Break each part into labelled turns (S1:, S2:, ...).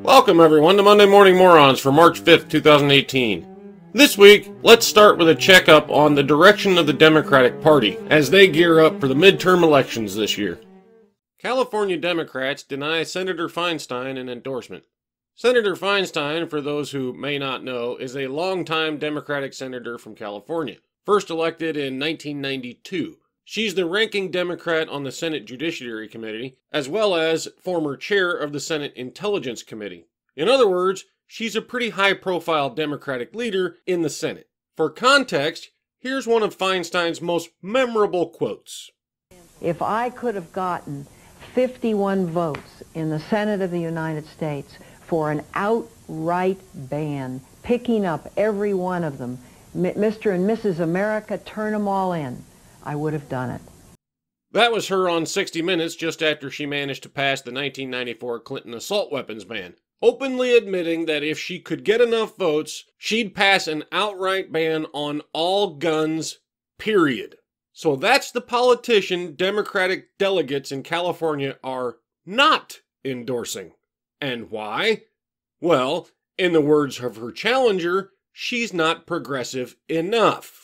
S1: Welcome everyone to Monday Morning Morons for March 5th, 2018. This week, let's start with a checkup on the direction of the Democratic Party as they gear up for the midterm elections this year. California Democrats deny Senator Feinstein an endorsement. Senator Feinstein, for those who may not know, is a longtime Democratic senator from California, first elected in 1992. She's the ranking Democrat on the Senate Judiciary Committee, as well as former chair of the Senate Intelligence Committee. In other words, she's a pretty high-profile Democratic leader in the Senate. For context, here's one of Feinstein's most memorable quotes.
S2: If I could have gotten 51 votes in the Senate of the United States for an outright ban, picking up every one of them, Mr. and Mrs. America, turn them all in, I would have done it.
S1: That was her on 60 Minutes just after she managed to pass the 1994 Clinton assault weapons ban, openly admitting that if she could get enough votes, she'd pass an outright ban on all guns, period. So that's the politician Democratic delegates in California are not endorsing. And why? Well, in the words of her challenger, she's not progressive enough.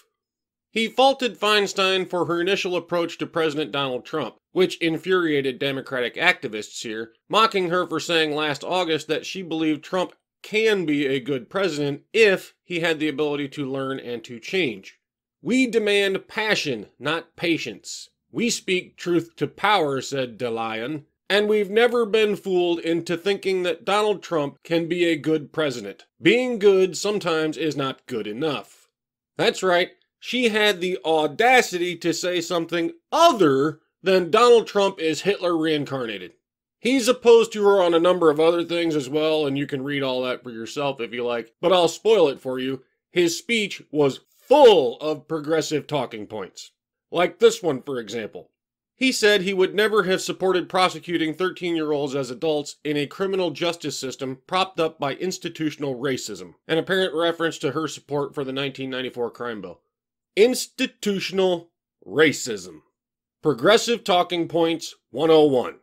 S1: He faulted Feinstein for her initial approach to President Donald Trump, which infuriated Democratic activists here, mocking her for saying last August that she believed Trump can be a good president if he had the ability to learn and to change. We demand passion, not patience. We speak truth to power, said DeLeon, and we've never been fooled into thinking that Donald Trump can be a good president. Being good sometimes is not good enough. That's right. She had the audacity to say something other than Donald Trump is Hitler reincarnated. He's opposed to her on a number of other things as well, and you can read all that for yourself if you like, but I'll spoil it for you. His speech was full of progressive talking points. Like this one, for example. He said he would never have supported prosecuting 13-year-olds as adults in a criminal justice system propped up by institutional racism, an apparent reference to her support for the 1994 crime bill. Institutional racism. Progressive Talking Points 101.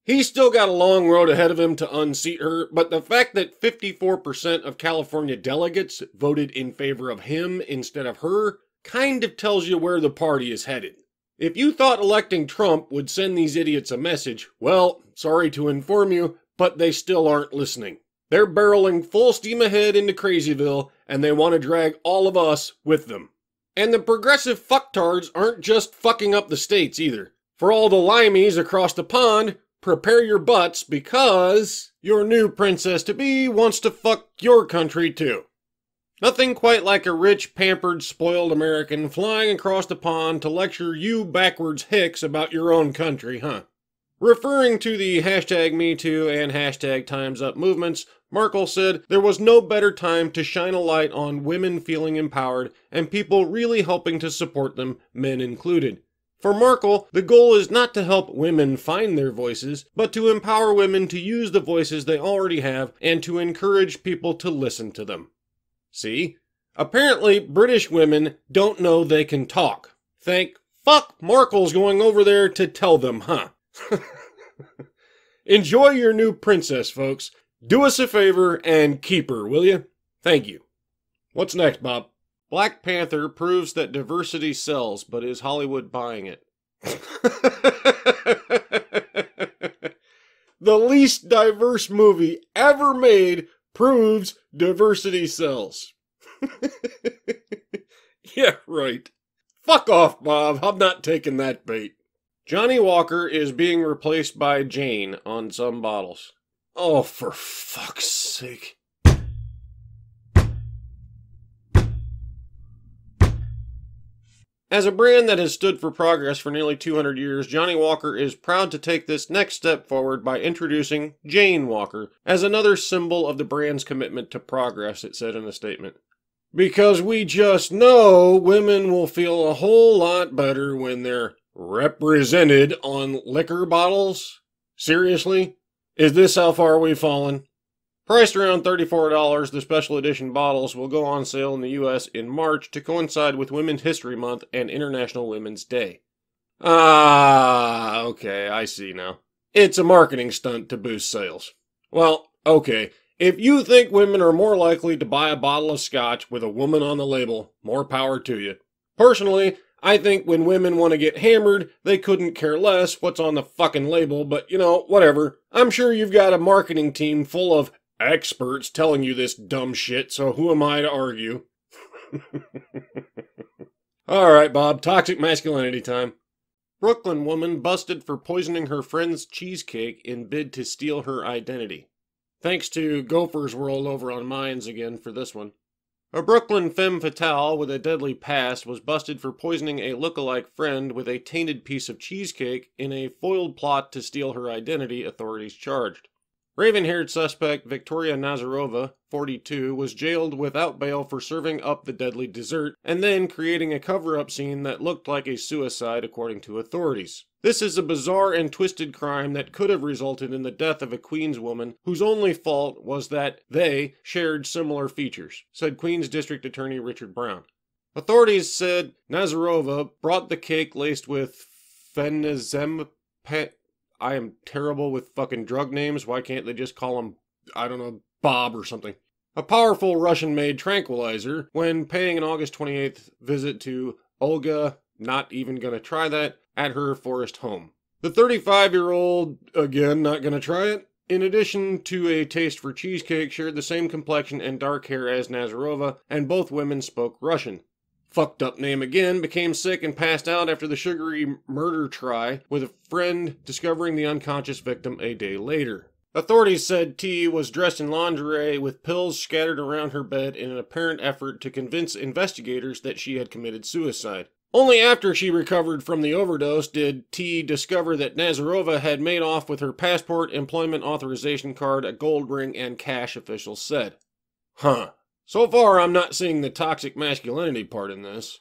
S1: He's still got a long road ahead of him to unseat her, but the fact that 54% of California delegates voted in favor of him instead of her kind of tells you where the party is headed. If you thought electing Trump would send these idiots a message, well, sorry to inform you, but they still aren't listening. They're barreling full steam ahead into Crazyville, and they want to drag all of us with them. And the progressive fucktards aren't just fucking up the states either. For all the limeys across the pond, prepare your butts because your new princess-to-be wants to fuck your country too. Nothing quite like a rich, pampered, spoiled American flying across the pond to lecture you backwards hicks about your own country, huh? Referring to the #MeToo and #TimesUp movements, Merkel said there was no better time to shine a light on women feeling empowered and people really helping to support them, men included. For Merkel, the goal is not to help women find their voices, but to empower women to use the voices they already have and to encourage people to listen to them. See? Apparently, British women don't know they can talk. Thank fuck Merkel's going over there to tell them, huh? Enjoy your new princess, folks. Do us a favor and keep her, will you? Thank you. What's next, Bob? Black Panther proves that diversity sells, but is Hollywood buying it? The least diverse movie ever made proves diversity sells. Yeah, right. Fuck off, Bob. I'm not taking that bait. Johnny Walker is being replaced by Jane on some bottles. Oh, for fuck's sake. As a brand that has stood for progress for nearly 200 years, Johnny Walker is proud to take this next step forward by introducing Jane Walker as another symbol of the brand's commitment to progress, it said in a statement. Because we just know women will feel a whole lot better when they're represented on liquor bottles? Seriously? Is this how far we've fallen? Priced around $34, the special edition bottles will go on sale in the U.S. in March to coincide with Women's History Month and International Women's Day. Ah, okay, I see now. It's a marketing stunt to boost sales. Well, okay, If you think women are more likely to buy a bottle of scotch with a woman on the label, more power to you. Personally, I think when women want to get hammered, they couldn't care less what's on the fucking label, but you know, whatever. I'm sure you've got a marketing team full of experts telling you this dumb shit, so who am I to argue? Alright, Bob, toxic masculinity time. Brooklyn woman busted for poisoning her friend's cheesecake in bid to steal her identity. Thanks to Gopher's World over on Minds again for this one. A Brooklyn femme fatale with a deadly past was busted for poisoning a look-alike friend with a tainted piece of cheesecake in a foiled plot to steal her identity, authorities charged. Raven-haired suspect Victoria Nazarova, 42, was jailed without bail for serving up the deadly dessert and then creating a cover-up scene that looked like a suicide, according to authorities. This is a bizarre and twisted crime that could have resulted in the death of a Queens woman whose only fault was that they shared similar features, said Queens District Attorney Richard Brown. Authorities said Nazarova brought the cake laced with phenazepam. I am terrible with fucking drug names. Why can't they just call him, I don't know, Bob or something? A powerful Russian-made tranquilizer when paying an August 28th visit to Olga, not even gonna try that, at her forest home. The 35-year-old, again, not gonna try it, in addition to a taste for cheesecake, shared the same complexion and dark hair as Nazarova, and both women spoke Russian. Fucked up name again, became sick and passed out after the sugary murder try, with a friend discovering the unconscious victim a day later. Authorities said T was dressed in lingerie with pills scattered around her bed in an apparent effort to convince investigators that she had committed suicide. Only after she recovered from the overdose did T discover that Nazarova had made off with her passport, employment authorization card, a gold ring, and cash, officials said. Huh. So far, I'm not seeing the toxic masculinity part in this.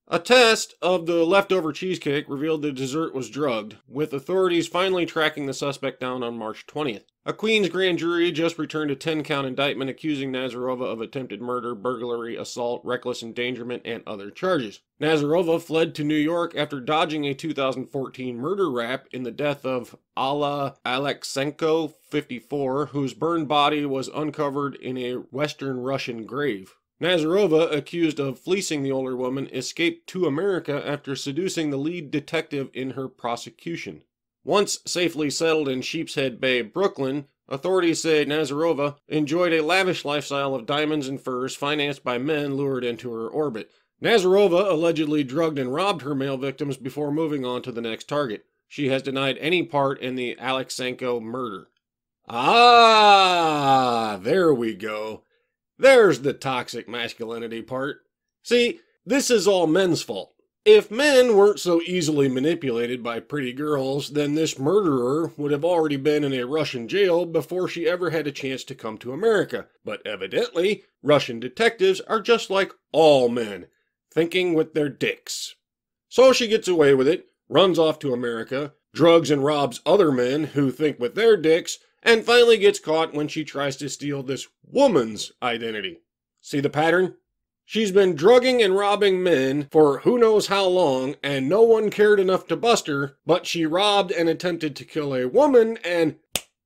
S1: A test of the leftover cheesecake revealed the dessert was drugged, with authorities finally tracking the suspect down on March 20th. A Queens grand jury just returned a 10-count indictment accusing Nazarova of attempted murder, burglary, assault, reckless endangerment, and other charges. Nazarova fled to New York after dodging a 2014 murder rap in the death of Alla Alexenko, 54, whose burned body was uncovered in a Western Russian grave. Nazarova, accused of fleecing the older woman, escaped to America after seducing the lead detective in her prosecution. Once safely settled in Sheepshead Bay, Brooklyn, authorities say Nazarova enjoyed a lavish lifestyle of diamonds and furs financed by men lured into her orbit. Nazarova allegedly drugged and robbed her male victims before moving on to the next target. She has denied any part in the Alexenko murder. Ah, there we go. There's the toxic masculinity part. See, this is all men's fault. If men weren't so easily manipulated by pretty girls, then this murderer would have already been in a Russian jail before she ever had a chance to come to America. But evidently, Russian detectives are just like all men, thinking with their dicks. So she gets away with it, runs off to America, drugs and robs other men who think with their dicks, and finally gets caught when she tries to steal this woman's identity. See the pattern? She's been drugging and robbing men for who knows how long, and no one cared enough to bust her, but she robbed and attempted to kill a woman, and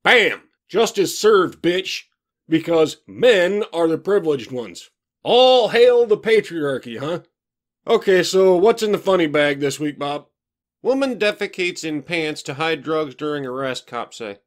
S1: bam! Justice served, bitch! Because men are the privileged ones. All hail the patriarchy, huh? Okay, so what's in the funny bag this week, Bob? Woman defecates in pants to hide drugs during arrest, cops say.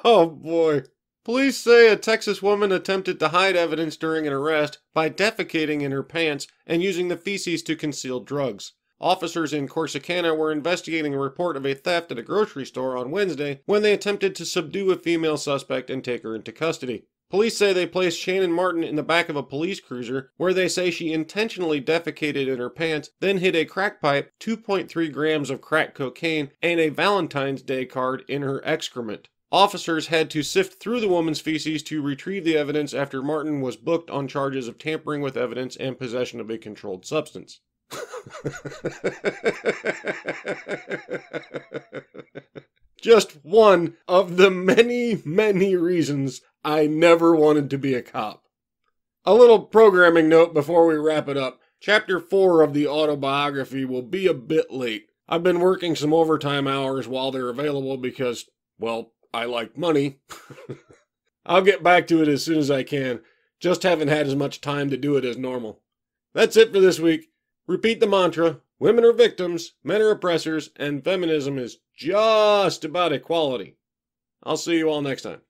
S1: Oh boy. Police say a Texas woman attempted to hide evidence during an arrest by defecating in her pants and using the feces to conceal drugs. Officers in Corsicana were investigating a report of a theft at a grocery store on Wednesday when they attempted to subdue a female suspect and take her into custody. Police say they placed Shannon Martin in the back of a police cruiser, where they say she intentionally defecated in her pants, then hid a crack pipe, 2.3 grams of crack cocaine, and a Valentine's Day card in her excrement. Officers had to sift through the woman's feces to retrieve the evidence after Martin was booked on charges of tampering with evidence and possession of a controlled substance. Just one of the many, many reasons I never wanted to be a cop. A little programming note before we wrap it up. Chapter 4 of the autobiography will be a bit late. I've been working some overtime hours while they're available because, well, I like money. I'll get back to it as soon as I can. Just haven't had as much time to do it as normal. That's it for this week. Repeat the mantra: women are victims, men are oppressors, and feminism is just about equality. I'll see you all next time.